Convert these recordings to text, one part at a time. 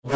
Oh,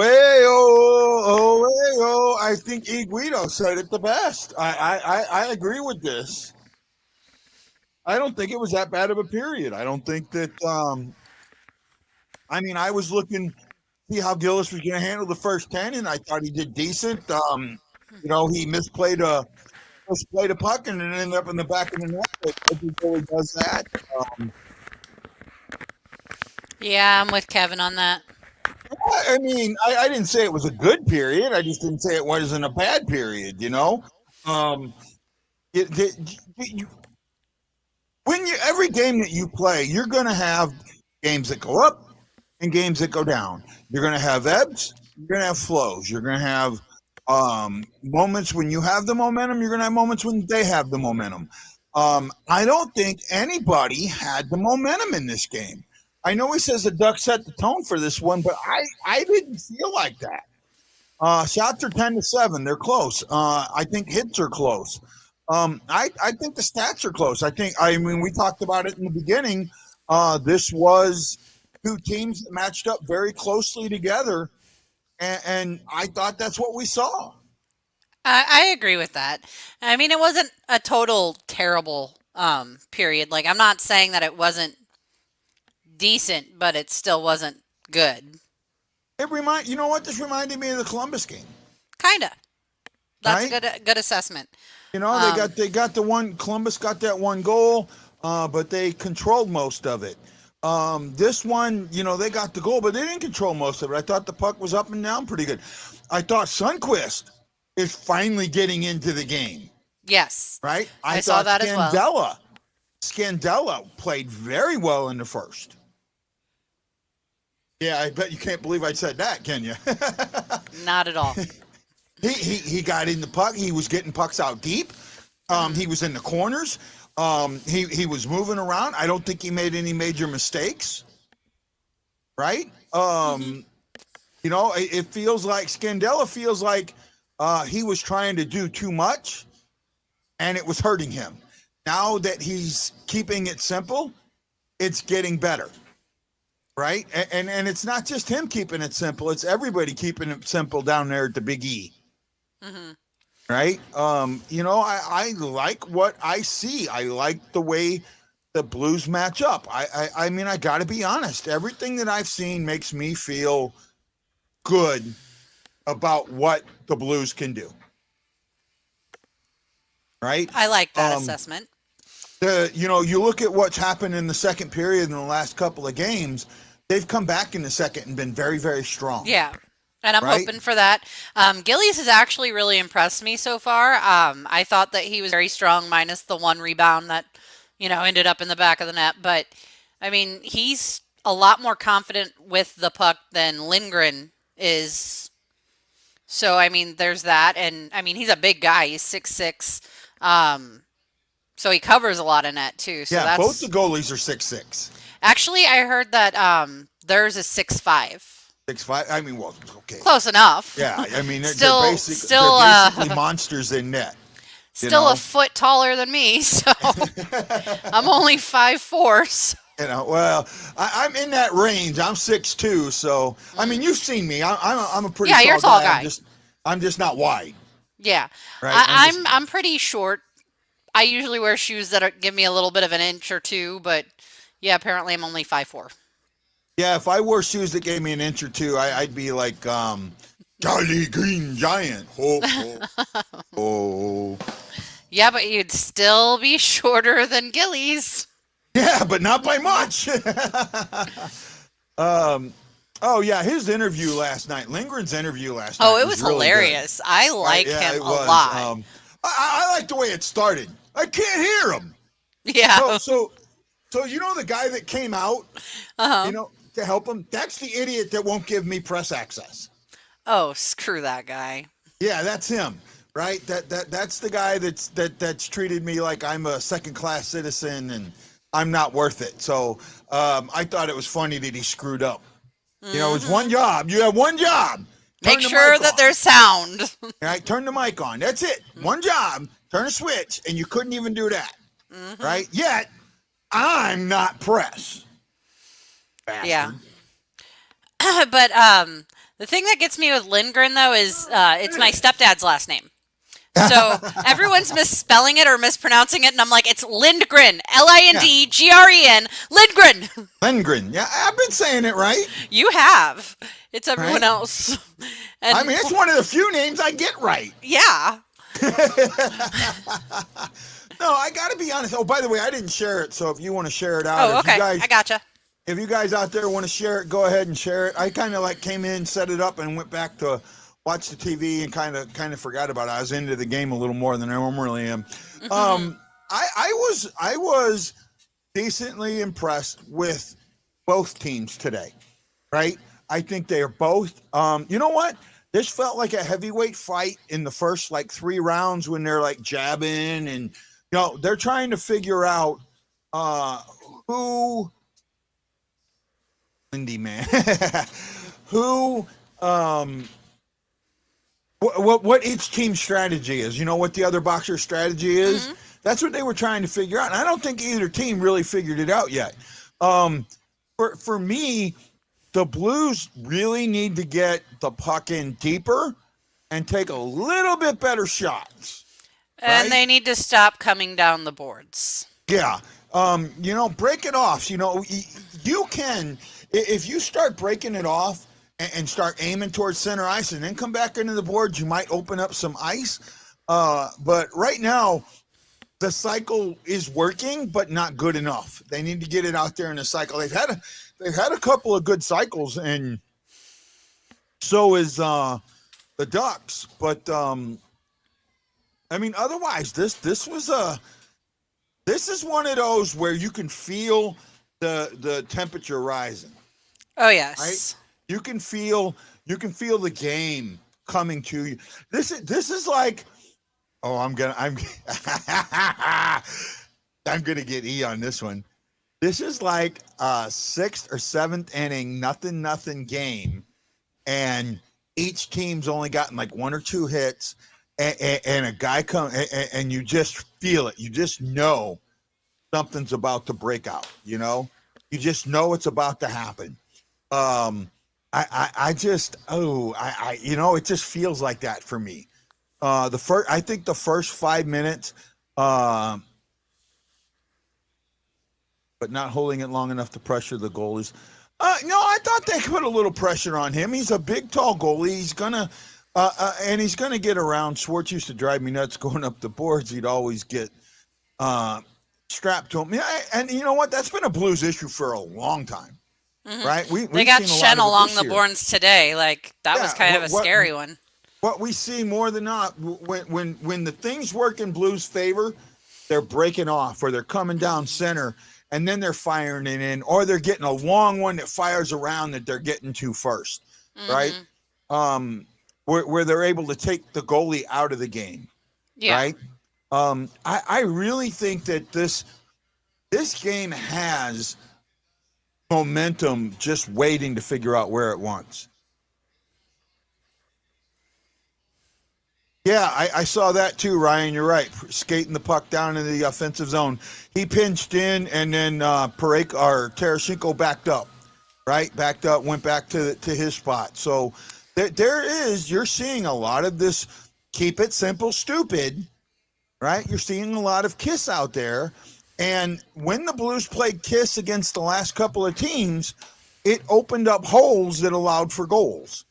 hey, oh, hey, oh. I think Iguido said it the best. I agree with this. I don't think it was that bad of a period. I don't think that, I mean, I was looking see how Gillis was going to handle the first 10, and I thought he did decent. He misplayed a puck and it ended up in the back of the net, but he really does that. Um, Yeah, I'm with Kevin on that. I mean, I didn't say it was a good period. I just didn't say it wasn't a bad period. Um, you, every game that you play, you're going to have games that go up and games that go down. You're going to have ebbs. You're going to have flows. You're going to have moments when you have the momentum. You're going to have moments when they have the momentum. I don't think anybody had the momentum in this game. I know he says the Ducks set the tone for this one, but I didn't feel like that. Shots are 10-7. They're close. I think hits are close. I think the stats are close. I mean, we talked about it in the beginning. This was two teams that matched up very closely together, and I thought that's what we saw. I agree with that. I mean, it wasn't a total terrible period. Like, I'm not saying that it wasn't decent, but it still wasn't good. You know what? This reminded me of the Columbus game, Kinda. That's a right? good assessment. They Um, got the one. Columbus got that one goal, but they controlled most of it. This one, they got the goal, but they didn't control most of it. I thought the puck was up and down pretty good. I thought Sundquist is finally getting into the game, yes, right? I I saw thought that as well. Scandella played very well in the first. Yeah, I bet you can't believe I said that, can you? Not at all. He got in the puck. He was getting pucks out deep. Hmm. He was in the corners. He was moving around. I don't think he made any major mistakes. Right? Hmm. It feels like Scandella feels like he was trying to do too much, and it was hurting him. Now that he's keeping it simple, it's getting better. Right? And it's not just him keeping it simple. It's everybody keeping it simple down there at the Big E. Hmm. Right? I like what I see. I like the way the Blues match up. I mean, I got to be honest. Everything that I've seen makes me feel good about what the Blues can do. Right? I like that Um, assessment. you look at what's happened in the second period in the last couple of games. They've come back in the second and been very, very strong. Yeah. And I'm Right? hoping for that. Gillies has actually really impressed me so far. I thought that he was very strong, minus the one rebound that, ended up in the back of the net. But, I mean, he's a lot more confident with the puck than Lindgren is. So, I mean, there's that. And, I mean, he's a big guy. He's 6'6". So he covers a lot of net, too. So Yeah, both the that's goalies are 6'6". actually, I heard that theirs is 6'5". 6'5". I mean, well, okay. Close enough. Yeah, I mean Still, they're still, basically monsters in net. You still a know, foot taller than me, so I'm only 5'4". So. well, I'm in that range. I'm 6'2", so I mean, Mm. you've seen me. I'm a pretty Yeah, you're a tall tall guy. guy. I'm just not wide, Yeah, right? I'm pretty short. I usually wear shoes that give me a little bit of an inch or two, but yeah, apparently I'm only 5'4". Yeah. If I wore shoes that gave me an inch or two, I'd be like Charlie Green Giant. Ho ho ho. Yeah, but you'd still be shorter than Gillies. Yeah, but not by much. um. Oh yeah, his interview last night, Lindgren's interview last Oh, night it was was really good. hilarious. I Right? like Yeah, him it a was. lot. I like the way it started. I can't hear him. Yeah. So So you know the guy that came out, Uh-huh. to help him? That's the idiot that won't give me press access. Oh, screw that guy. Yeah, that's him, right? That's the guy that's treated me like I'm a second class citizen and I'm not worth it. So I thought it was funny that he screwed up. It's one job. You have one job. Make Turn the sure mic that on. there's sound. Right? Turn the mic on. That's it. One job. Turn a switch, and you couldn't even do that. Right? Yet I'm not press. Bastard. Yeah. But the thing that gets me with Lindgren though is it's my stepdad's last name. So everyone's misspelling it or mispronouncing it, and I'm like, it's Lindgren, Lindgren, Lindgren. Lindgren. Yeah, I've been saying it right. You have. It's everyone Right? else. And I mean, it's one of the few names I get right. yeah. No, I got to be honest. Oh, by the way, I didn't share it, so if you want to share it out, Oh, okay. I gotcha. If you guys out there want to share it, go ahead and share it. I kind of like came in, set it up, and went back to watch the TV and kind of forgot about it. I was into the game a little more than I normally am. I was decently impressed with both teams today, right? I think they are both. You know what? This felt like a heavyweight fight in the first like 3 rounds when they're like jabbing and they're trying to figure out who. Lindy man, who what each team's strategy is. You know what the other boxer's strategy is? That's what they were trying to figure out. And I don't think either team really figured it out yet. For me, the Blues really need to get the puck in deeper and take a little bit better shots. And they need to stop coming down the boards. Yeah. Break it off. You can, if you start breaking it off and start aiming towards center ice and then come back into the boards, you might open up some ice. But right now, the cycle is working, but not good enough. They need to get it out there in the cycle. They've had a couple of good cycles, and so is the Ducks. But otherwise, this is one of those where you can feel the temperature rising. Oh yes. Right? You can feel the game coming to you. This is like, I'm gonna get E on this one. This is like a 6th or 7th inning, nothing game, and each team's only gotten like 1 or 2 hits, and a guy comes, and you just feel it. You just know something's about to break out. You just know it's about to happen. It just feels like that for me. I think the first 5 minutes, but not holding it long enough to pressure the goalies. No, I thought they put a little pressure on him. He's a big, tall goalie. He's gonna get around. Schwartz used to drive me nuts going up the boards. He'd always get strapped to him. Yeah, and you know what? That's been a Blues issue for a long time, right? They got Shen along the boards today. Like that was kind of a scary one. What we see more than not, when the things work in Blues' favor, they're breaking off or they're coming down center and then they're firing it in, or they're getting a long one that fires around that they're getting to first, right? Where they're able to take the goalie out of the game, right? I really think that this game has momentum just waiting to figure out where it wants. Yeah, I saw that too, Ryan. You're right. Skating the puck down in the offensive zone. He pinched in, and then Tarasenko backed up, right? Backed up, went back to his spot. So you're seeing a lot of this keep it simple, stupid, right? You're seeing a lot of KISS out there. And when the Blues played KISS against the last couple of teams, it opened up holes that allowed for goals.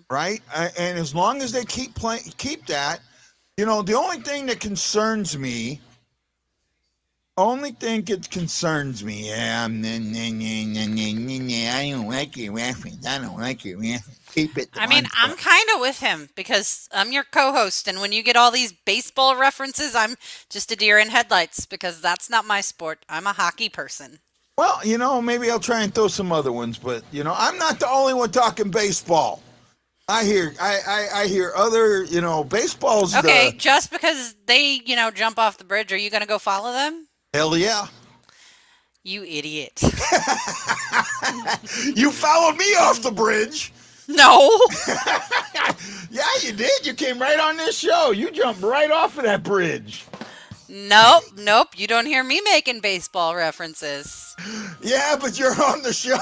Right? And as long as they keep that, the only thing that concerns me, I don't like your reference. Keep it I mean, on I'm kind of with him because I'm your co-host, and when you get all these baseball references, I'm just a deer in headlights because that's not my sport. I'm a hockey person. Well, maybe I'll try and throw some other ones, but I'm not the only one talking baseball. I hear other, baseball's Okay, the just because they, jump off the bridge, are you going to go follow them? hell yeah. You idiot. You followed me off the bridge. No. Yeah, you did. You came right on this show. You jumped right off of that bridge. Nope. You don't hear me making baseball references. Yeah, but you're on the show.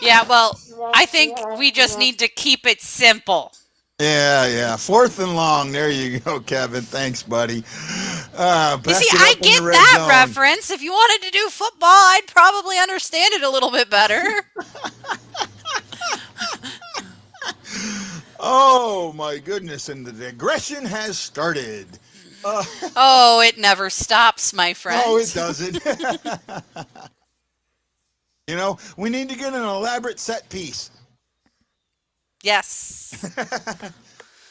Yeah, well, I think we just need to keep it simple. Yeah. 4th and long. There you go, Kevin. Thanks, buddy. You see, Pass it I up in the get red that zone. reference. If you wanted to do football, I'd probably understand it a little bit better. Oh my goodness! And the digression has started. Oh, it never stops, my friend. No, it doesn't. We need to get an elaborate set piece. Yes.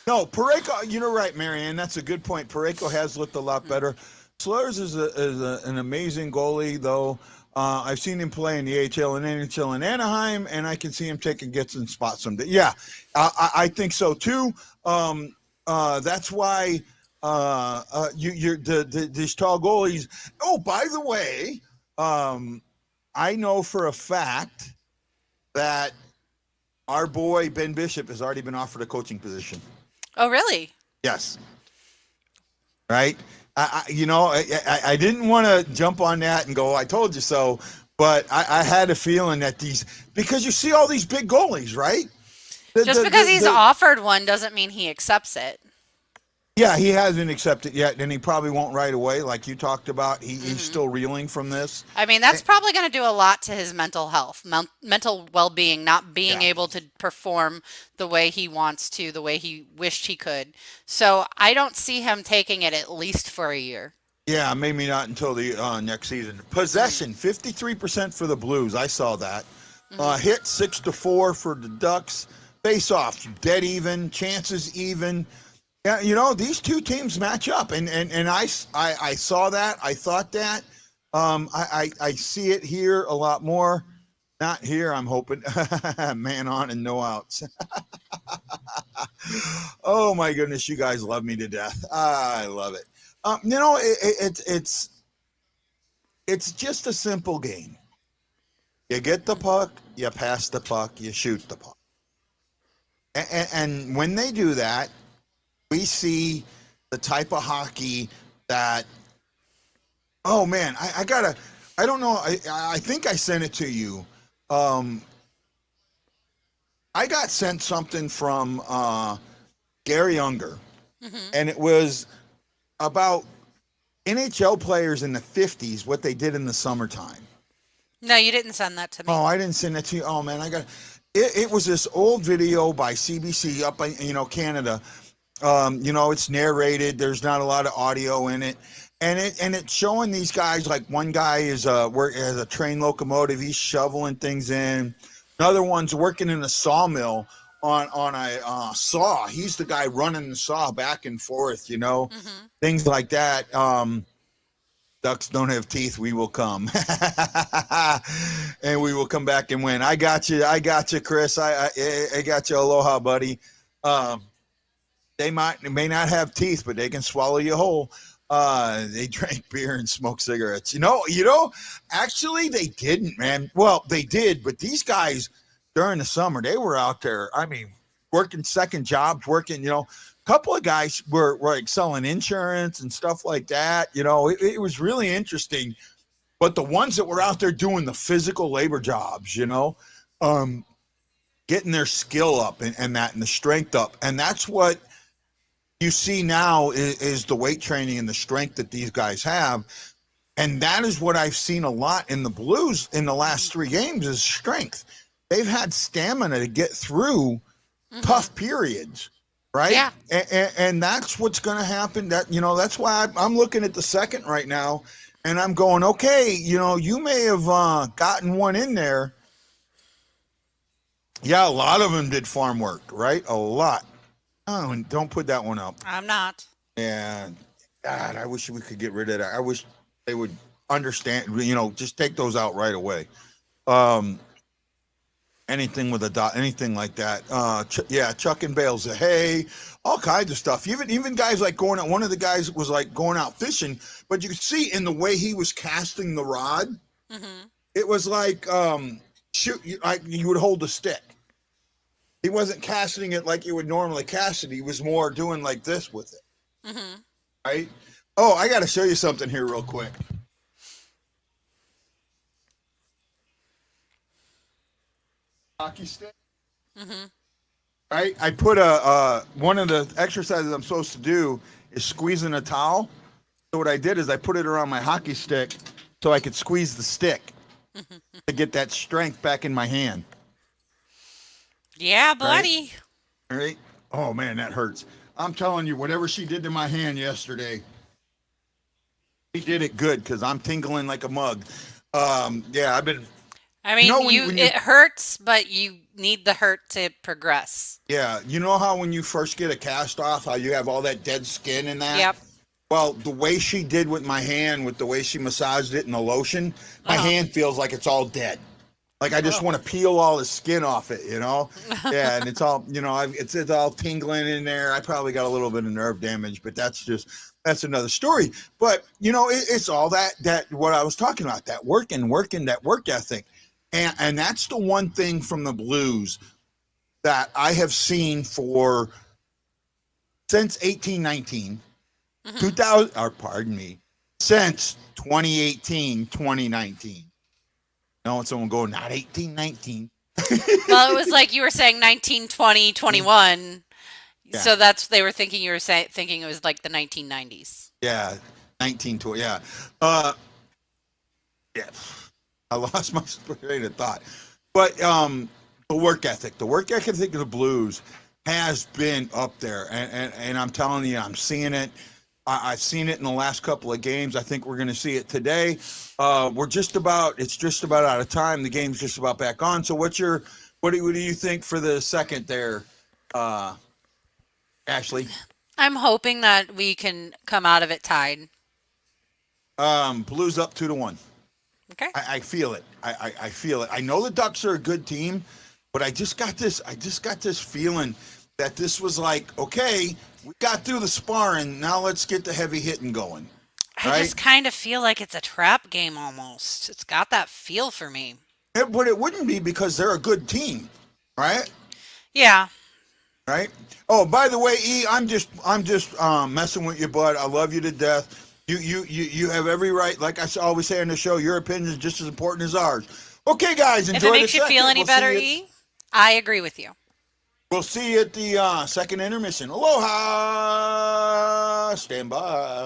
No, Parayko, you're right, Marianne. That's a good point. Parayko has looked a lot better. Slurs is an amazing goalie, though. I've seen him play in the AHL and NHL in Anaheim, and I can see him taking gets in spots someday. Yeah, I think so too. That's why these tall goalies. Oh, by the way, I know for a fact that our boy Ben Bishop has already been offered a coaching position. Oh, really? Yes. Right. I didn't want to jump on that and go, I told you so, but I had a feeling that because you see all these big goalies, right? Just because he's offered one doesn't mean he accepts it. Yeah, he hasn't accepted yet, and he probably won't right away, like you talked about. He's still reeling from this. I mean, that's probably going to do a lot to his mental health, mental well-being, not being able to perform the way he wants to, the way he wished he could. So I don't see him taking it at least for a year. Yeah, maybe not until the next season. Possession, 53% for the Blues. I saw that. Hit 6-4 for the Ducks. Face-offs, dead even. Chances even. Yeah, these two teams match up, and I saw that. I thought that. I see it here a lot more. Not here, I'm hoping. Man on and no outs. Oh my goodness, you guys love me to death. I love it. It's just a simple game. You get the puck, you pass the puck, you shoot the puck, and when they do that, we see the type of hockey that, oh man, I don't know. I think I sent it to you. I got sent something from Gary Unger, and it was about NHL players in the 50s, what they did in the summertime. No, you didn't send that to me. Oh, I didn't send it to you. Oh man, it was this old video by CBC up in, Canada. It's narrated. There's not a lot of audio in it, and it's showing these guys. Like one guy is as a train locomotive. He's shoveling things in. Another one's working in a sawmill on a saw. He's the guy running the saw back and forth. Things like that. Ducks don't have teeth. We will come, and we will come back and win. I got you, Chris. I got you. Aloha, buddy. They may not have teeth, but they can swallow you whole. They drank beer and smoked cigarettes. Actually they didn't, man. Well, they did, but these guys during the summer, they were out there. I mean, working second jobs, working, a couple of guys were like selling insurance and stuff like that. It was really interesting. But the ones that were out there doing the physical labor jobs, getting their skill up and the strength up. And that's what you see now is the weight training and the strength that these guys have. And that is what I've seen a lot in the Blues in the last 3 games is strength. They've had stamina to get through tough periods, right? Yeah. And that's what's going to happen. That's why I'm looking at the second right now, and I'm going, okay, you may have gotten one in there, Yeah, a lot of them did farm work, right? A lot. Oh, and don't put that one up. I'm not. And God, I wish we could get rid of that. I wish they would understand. Just take those out right away. Um, anything with a dot, anything like that. Yeah, chucking bales of hay, all kinds of stuff. Even guys like going out. One of the guys was like going out fishing, but you could see in the way he was casting the rod, Hmm. it was like shoot, like you would hold a stick. He wasn't casting it like you would normally cast it. He was more doing like this with it, Hmm. right? Oh, I got to show you something here real quick. Hockey stick. Hmm. Right? I put a one of the exercises I'm supposed to do is squeezing a towel. So what I did is I put it around my hockey stick so I could squeeze the stick to get that strength back in my hand. Yeah, Right? buddy. All right. Oh man, that hurts. I'm telling you, whatever she did to my hand yesterday, she did it good because I'm tingling like a mug. Yeah, I've been. I You mean, know you when you it hurts, but you need the hurt to progress. yeah, you know how when you first get a cast off, how you have all that dead skin in that. Yep. Well, the way she did with my hand, with the way she massaged it in the lotion, my Uh hand feels like it's all dead. Like I just huh. want to peel all the skin off it. Yeah, and it's all, it's all tingling in there. I probably got a little bit of nerve damage, but that's another story. But it's all that what I was talking about, that working, that work ethic, and that's the one thing from the Blues that I have seen for since 1819. Hmm. 2000, or pardon me, since 2018, 2019. No, someone go, not 1819. Well, it was like you were saying 19, 20, 21. Yeah, So that's they were thinking you were thinking it was like the 1990s. yeah, 1920. Yeah. Uh, yeah. I lost my train of thought. But the work ethic of the Blues has been up there. And I'm telling you, I'm seeing it. I've seen it in the last couple of games. I think we're going to see it today. It's just about out of time. The game's just about back on. So what do you think for the second there, uh, Ashley? I'm hoping that we can come out of it tied. Blues up 2-1. Okay. I feel it. I feel it. I know the Ducks are a good team, but I just got this feeling that this was like, okay, we got through the sparring. Now let's get the heavy hitting going. I Right? just kind of feel like it's a trap game almost. It's got that feel for me. But it wouldn't be because they're a good team, right? Yeah. Right? Oh, by the way, I'm just messing with you, bud. I love you to death. You have every right. Like always say on the show, your opinion is just as important as ours. Okay, guys, If it enjoy the makes you feel second. any better, I agree with you. We'll see you at the second intermission. Aloha. Stand by.